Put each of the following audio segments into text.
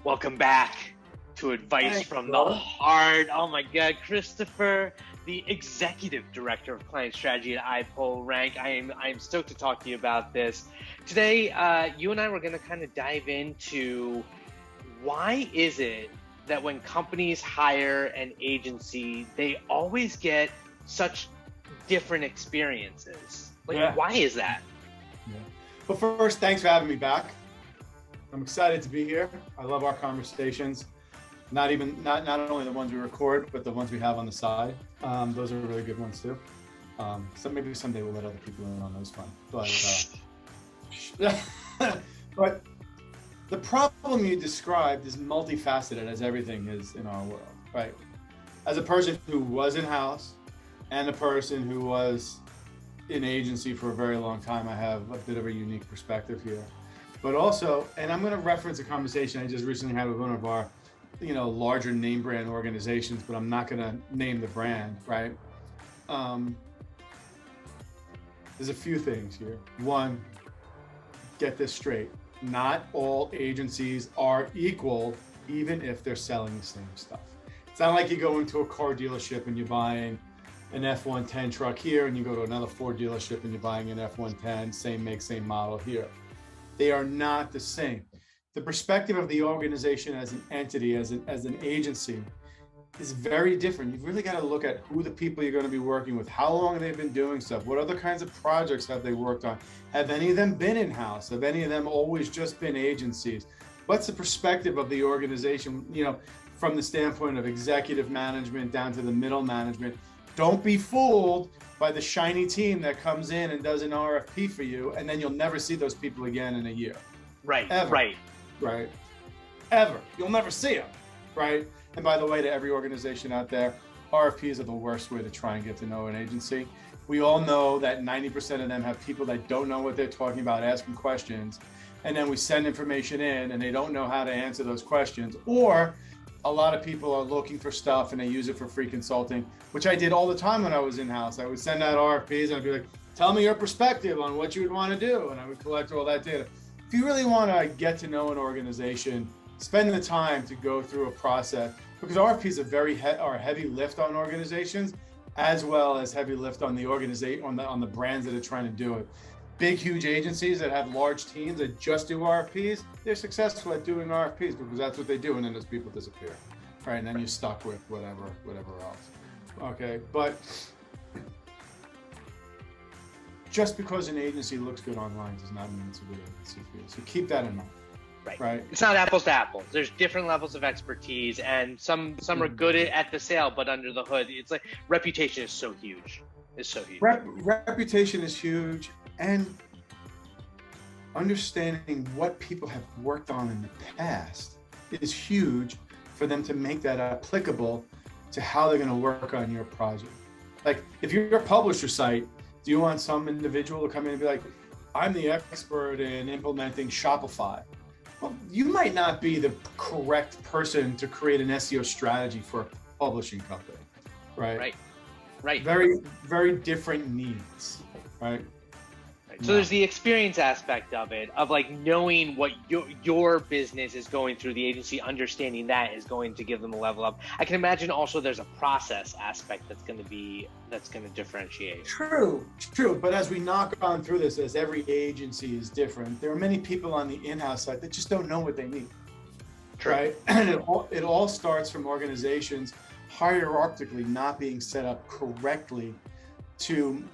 Welcome back to Advice Thanks, from the brother. Heart. Oh my God, Christopher, the Executive Director of Client Strategy at iPullRank. I am stoked to talk to you about this. Today, you and I were going to kind of dive into why is it that when companies hire an agency, they always get such different experiences? Why is that? Yeah. Well, first, thanks for having me back. I'm excited to be here. I love our conversations. Not only the ones we record, but the ones we have on the side. Those are really good ones too. So maybe someday we'll let other people in on those fun. But the problem you described is multifaceted, as everything is in our world, right? As a person who was in-house and a person who was in agency for a very long time, I have a bit of a unique perspective here. But also, and I'm going to reference a conversation I just recently had with one of our, larger name brand organizations, but I'm not going to name the brand, right? There's a few things here. One, get this straight. Not all agencies are equal, even if they're selling the same stuff. It's not like you go into a car dealership and you're buying an F-110 truck here, and you go to another Ford dealership and you're buying an F-110, same make, same model here. They are not the same. The perspective of the organization as an entity, as an agency, is very different. You've really got to look at who the people you're going to be working with, how long they've been doing stuff, what other kinds of projects have they worked on, have any of them been in-house, have any of them always just been agencies? What's the perspective of the organization, from the standpoint of executive management down to the middle management? Don't be fooled by the shiny team that comes in and does an RFP for you, and then you'll never see those people again in a year. Right, Ever. Right. Ever. You'll never see them, right? And by the way, to every organization out there, RFPs are the worst way to try and get to know an agency. We all know that 90% of them have people that don't know what they're talking about, asking questions, and then we send information in and they don't know how to answer those questions, or a lot of people are looking for stuff and they use it for free consulting, which I did all the time when I was in-house. I would send out RFPs and I'd be like, tell me your perspective on what you would want to do. And I would collect all that data. If you really want to get to know an organization, spend the time to go through a process, because RFPs are a heavy lift on organizations, as well as heavy lift on the organization, on the brands that are trying to do it. Big, huge agencies that have large teams that just do RFPs, they're successful at doing RFPs because that's what they do, and then those people disappear, right? And then you're stuck with whatever else. Okay, but just because an agency looks good online does not mean it's a good agency for you. So keep that in mind. Right. It's not apples to apples. There's different levels of expertise, and some are good at the sale, but under the hood, it's like reputation is so huge. It's so huge. Reputation is huge. And understanding what people have worked on in the past is huge for them to make that applicable to how they're going to work on your project. Like, if you're a publisher site, do you want some individual to come in and be like, I'm the expert in implementing Shopify? Well, you might not be the correct person to create an SEO strategy for a publishing company, right? Right. Very, very different needs, right? So there's the experience aspect of it, of like knowing what your business is going through, the agency understanding that is going to give them a level up. I can imagine also there's a process aspect that's going to differentiate. True. But as we knock on through this, as every agency is different, there are many people on the in-house side that just don't know what they need. True. Right? And it all starts from organizations hierarchically not being set up correctly to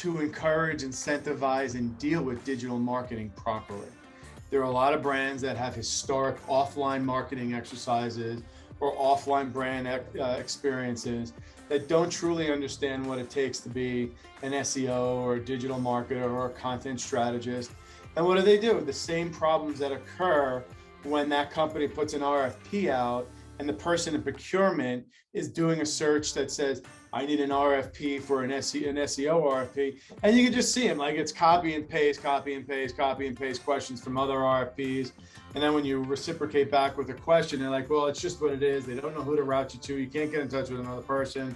encourage, incentivize, and deal with digital marketing properly. There are a lot of brands that have historic offline marketing exercises or offline brand experiences that don't truly understand what it takes to be an SEO or a digital marketer or a content strategist. And what do? The same problems that occur when that company puts an RFP out and the person in procurement is doing a search that says, I need an RFP for an SEO RFP. And you can just see them, like it's copy and paste questions from other RFPs. And then when you reciprocate back with a question, they're like, well, it's just what it is. They don't know who to route you to. You can't get in touch with another person,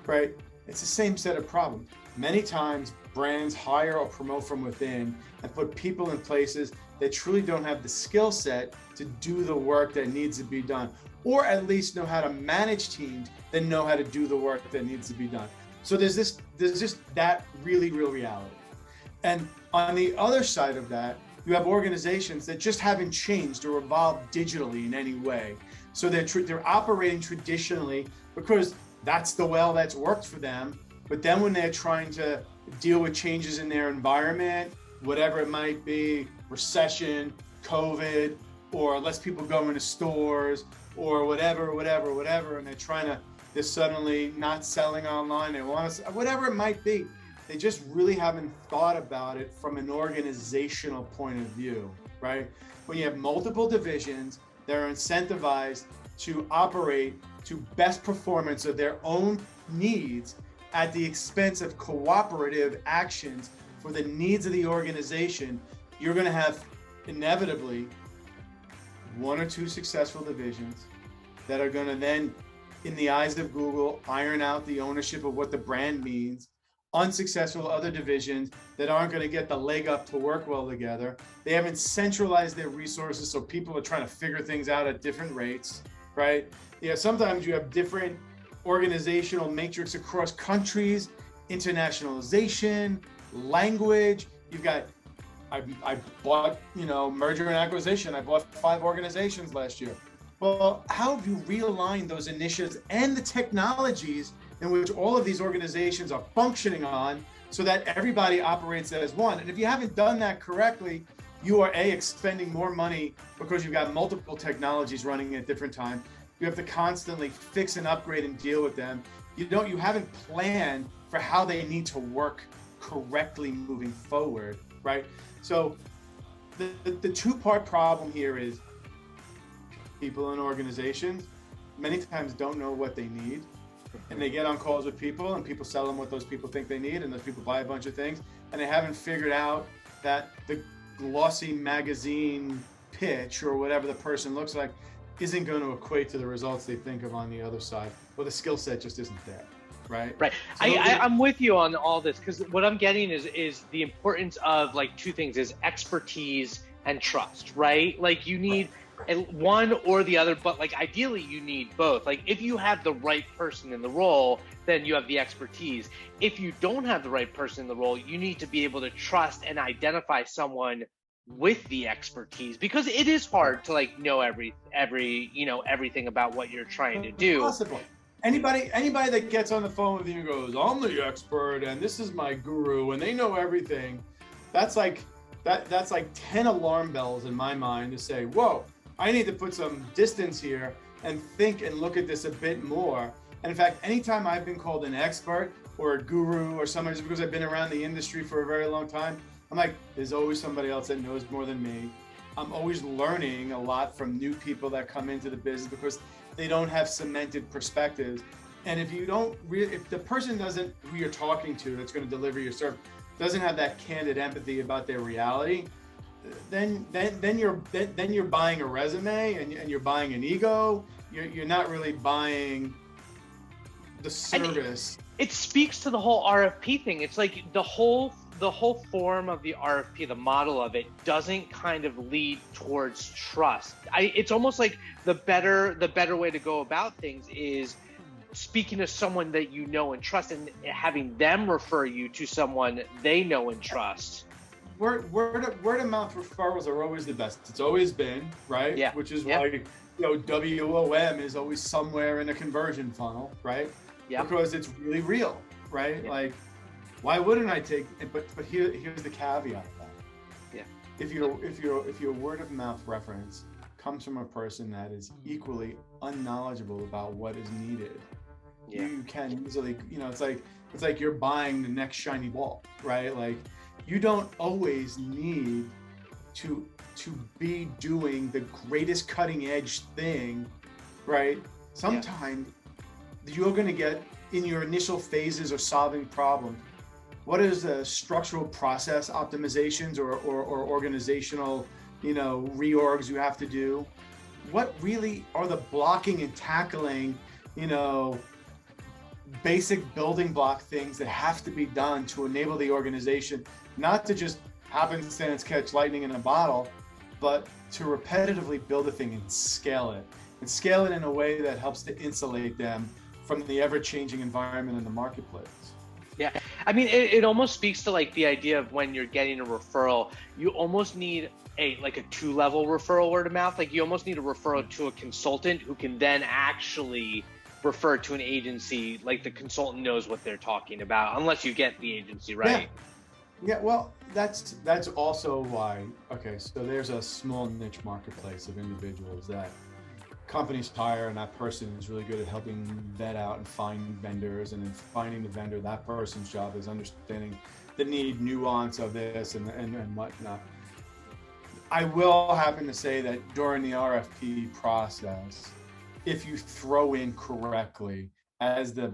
right? It's the same set of problems. Many times brands hire or promote from within and put people in places that truly don't have the skill set to do the work that needs to be done, or at least know how to manage teams that know how to do the work that needs to be done. So there's just that really real reality. And on the other side of that, you have organizations that just haven't changed or evolved digitally in any way. So they're operating traditionally because that's the well that's worked for them. But then when they're trying to deal with changes in their environment, whatever it might be, recession, COVID, or less people go into stores, or whatever, and they're suddenly not selling online, they want to, whatever it might be, they just really haven't thought about it from an organizational point of view, right? When you have multiple divisions that are incentivized to operate to best performance of their own needs at the expense of cooperative actions for the needs of the organization, you're going to have inevitably one or two successful divisions that are going to then, in the eyes of Google, iron out the ownership of what the brand means. Unsuccessful other divisions that aren't going to get the leg up to work well together. They haven't centralized their resources, so people are trying to figure things out at different rates, right? Yeah, sometimes you have different organizational matrix across countries, internationalization, language. You've got, I bought, merger and acquisition. I bought 5 organizations last year. Well, how have you realigned those initiatives and the technologies in which all of these organizations are functioning on so that everybody operates as one? And if you haven't done that correctly, you are expending more money because you've got multiple technologies running at different times. You have to constantly fix and upgrade and deal with them. You haven't planned for how they need to work correctly moving forward, right? So the two-part problem here is people in organizations many times don't know what they need, and they get on calls with people and people sell them what those people think they need, and those people buy a bunch of things, and they haven't figured out that the glossy magazine pitch or whatever the person looks like isn't going to equate to the results they think of on the other side, or the skill set just isn't there, right? Right. So I'm with you on all this, because what I'm getting is the importance of like two things: is expertise and trust, right? Like you need one or the other, but like ideally you need both. Like if you have the right person in the role, then you have the expertise. If you don't have the right person in the role, you need to be able to trust and identify someone with the expertise, because it is hard to like know everything about what you're trying to do. Possible. Anybody that gets on the phone with you and goes, "I'm the expert and this is my guru and they know everything," that's like 10 alarm bells in my mind to say, whoa, I need to put some distance here and think and look at this a bit more. And in fact, anytime I've been called an expert or a guru or someone, just because I've been around the industry for a very long time, I'm like, there's always somebody else that knows more than me. I'm always learning a lot from new people that come into the business because they don't have cemented perspectives. And if the person who you're talking to that's going to deliver your service doesn't have that candid empathy about their reality, then you're buying a resume and you're buying an ego. You're not really buying the service. It speaks to the whole RFP thing. It's like the whole form of the RFP, the model of it doesn't kind of lead towards trust. It's almost like the better way to go about things is speaking to someone that you know and trust, and having them refer you to someone they know and trust. Word of mouth referrals are always the best. It's always been, right? Yeah. Which is why WOM is always somewhere in a conversion funnel, right? Yeah. Because it's really real, right? Yeah. Like, why wouldn't I take it? But here's the caveat of that. Yeah. If your word of mouth reference comes from a person that is equally unknowledgeable about what is needed, yeah, you can easily, it's like you're buying the next shiny ball, right? Like, you don't always need to be doing the greatest cutting edge thing, right? Sometimes you're going to get in your initial phases of solving problems. What is the structural process optimizations or organizational, reorgs you have to do? What really are the blocking and tackling, basic building block things that have to be done to enable the organization not to just happenstance catch lightning in a bottle, but to repetitively build a thing and scale it in a way that helps to insulate them from the ever-changing environment in the marketplace. Yeah, I mean, it almost speaks to like the idea of when you're getting a referral, you almost need a 2-level referral word of mouth. Like you almost need a referral to a consultant who can then actually refer to an agency. Like the consultant knows what they're talking about, unless you get the agency right. Yeah, well, that's also why. Okay, so there's a small niche marketplace of individuals that companies hire, and that person is really good at helping vet out and find vendors, and in finding the vendor, that person's job is understanding the need, nuance of this and whatnot. I will happen to say that during the RFP process, if you throw in correctly as the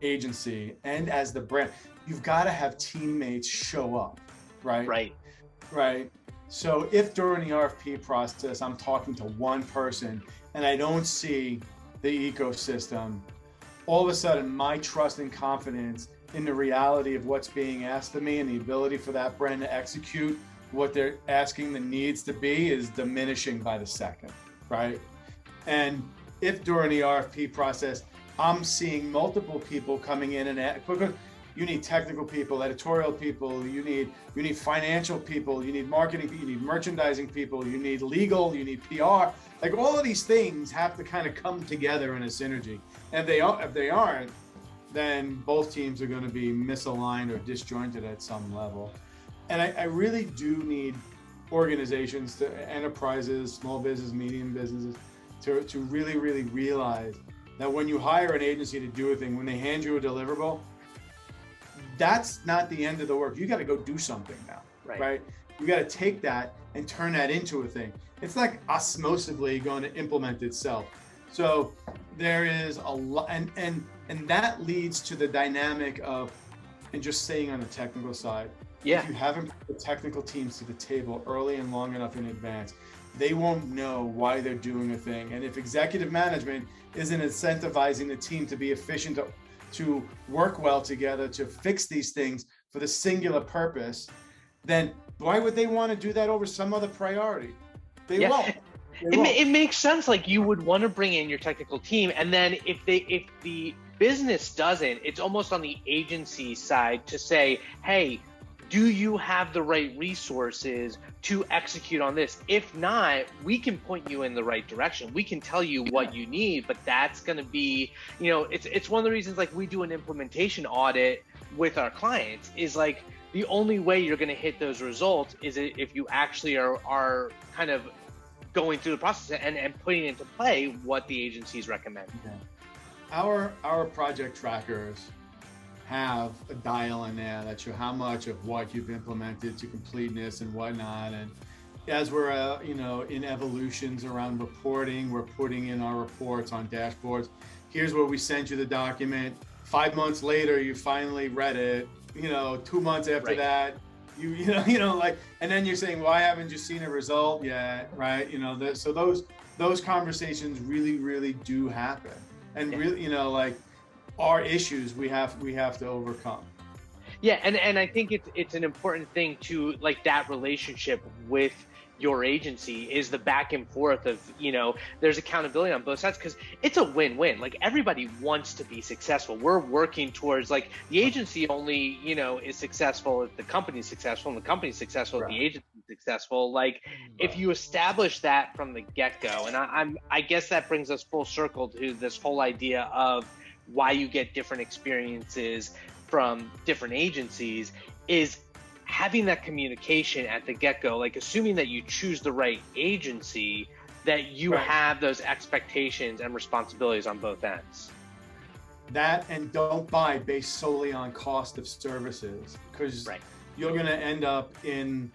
agency and as the brand, you've got to have teammates show up, right? Right. So if during the RFP process, I'm talking to one person and I don't see the ecosystem, all of a sudden my trust and confidence in the reality of what's being asked of me and the ability for that brand to execute what they're asking the needs to be is diminishing by the second, right? And if during the RFP process, I'm seeing multiple people coming in and because you need technical people, editorial people, you need financial people, you need marketing, you need merchandising people, you need legal, you need PR. Like all of these things have to kind of come together in a synergy. And if they aren't, then both teams are going to be misaligned or disjointed at some level. And I really do need organizations, enterprises, small business, medium businesses, to really, really realize that when you hire an agency to do a thing, when they hand you a deliverable, that's not the end of the work. You got to go do something now, right? You got to take that and turn that into a thing. It's like osmosively going to implement itself. So there is a lot, and that leads to the dynamic of, and just staying on the technical side. Yeah. If you haven't put the technical teams to the table early and long enough in advance, they won't know why they're doing a thing. And if executive management isn't incentivizing the team to be efficient, to work well together, to fix these things for the singular purpose, then why would they want to do that over some other priority? They won't. It makes sense. Like you would want to bring in your technical team, and then if the business doesn't, it's almost on the agency side to say, hey, do you have the right resources to execute on this? If not, we can point you in the right direction. We can tell you what you need, but that's going to be, it's one of the reasons like we do an implementation audit with our clients is like the only way you're going to hit those results is if you actually are kind of going through the process and putting into play what the agencies recommend. Our project trackers have a dial in there that show how much of what you've implemented to completeness and whatnot. And as we're in evolutions around reporting, we're putting in our reports on dashboards. Here's where we sent you the document. 5 months later, you finally read it. 2 months after that, and then you're saying, why haven't you seen a result yet? Right? So those conversations really, really do happen, and really, are issues we have to overcome. Yeah, and I think it's an important thing to like that relationship with your agency is the back and forth of, there's accountability on both sides because it's a win-win. Like everybody wants to be successful. We're working towards like the agency only, is successful if the company's successful, and the company's successful if the agency's successful. Like if you establish that from the get-go, and I guess that brings us full circle to this whole idea of why you get different experiences from different agencies is having that communication at the get-go, like assuming that you choose the right agency, that you have those expectations and responsibilities on both ends. That, and don't buy based solely on cost of services, because you're going to end up in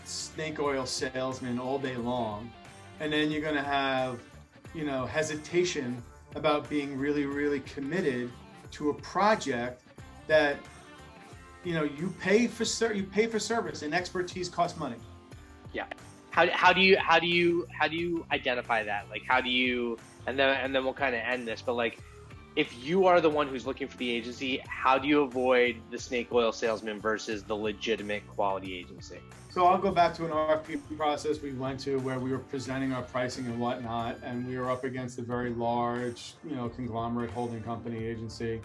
snake oil salesman all day long, and then you're going to have hesitation about being really, really committed to a project that you pay for service, and expertise costs money. Yeah. How do you identify that? Like how do you, and then we'll kind of end this, but like if you are the one who's looking for the agency, how do you avoid the snake oil salesman versus the legitimate quality agency? So I'll go back to an RFP process we went to where we were presenting our pricing and whatnot, and we were up against a very large, conglomerate holding company agency.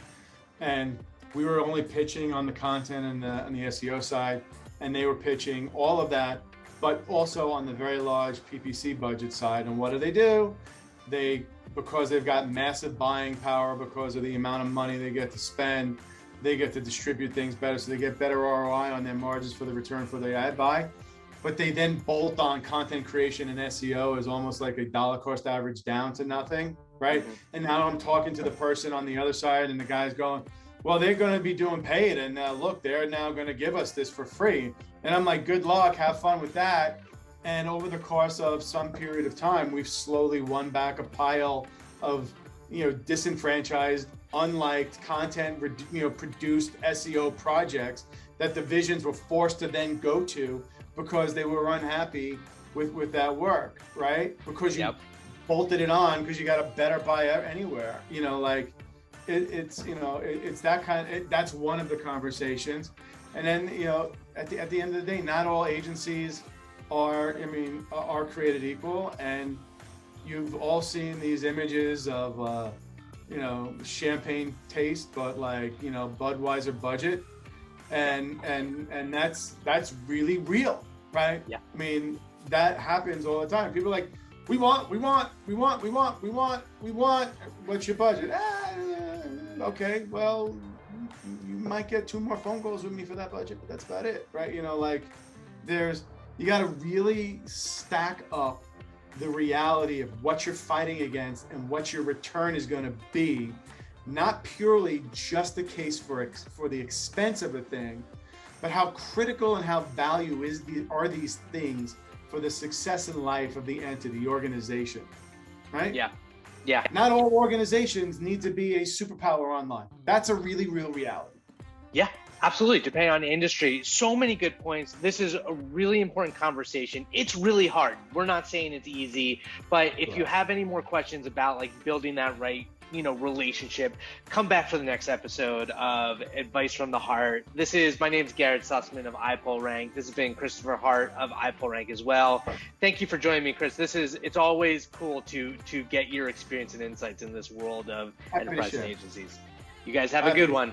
And we were only pitching on the content and the SEO side, and they were pitching all of that, but also on the very large PPC budget side. And what do? Because they've got massive buying power, because of the amount of money they get to spend, they get to distribute things better, so they get better ROI on their margins for the return for the ad buy. But they then bolt on content creation and SEO as almost like a dollar cost average down to nothing, right? Mm-hmm. And now I'm talking to the person on the other side, and the guy's going, well, they're going to be doing paid, and look, they're now going to give us this for free. And I'm like, good luck, have fun with that. And over the course of some period of time, we've slowly won back a pile of, disenfranchised, unliked content, produced SEO projects that the visions were forced to then go to because they were unhappy with that work, right? Because you bolted it on because you got a better buy anywhere, it's that that's one of the conversations. And then, at the end of the day, not all agencies are created equal. And you've all seen these images of, champagne taste, but Budweiser budget. And that's really real, right? Yeah. I mean, that happens all the time. People are like, we want, what's your budget? Okay, well, you might get 2 more phone calls with me for that budget, but that's about it, right? You got to really stack up the reality of what you're fighting against and what your return is going to be, not purely just the case for the expense of a thing, but how critical and how are these things for the success in life of the entity, the organization, right? Yeah. Not all organizations need to be a superpower online. That's a really real reality. Yeah, absolutely. Depending on the industry. So many good points. This is a really important conversation. It's really hard. We're not saying it's easy, but if you have any more questions about building that right, relationship, come back for the next episode of Advice from the Heart. My name's Garrett Sussman of iPullRank. This has been Christopher Hart of iPullRank as well. Thank you for joining me, Chris. It's always cool to get your experience and insights in this world of enterprise and agencies. You guys have a good one.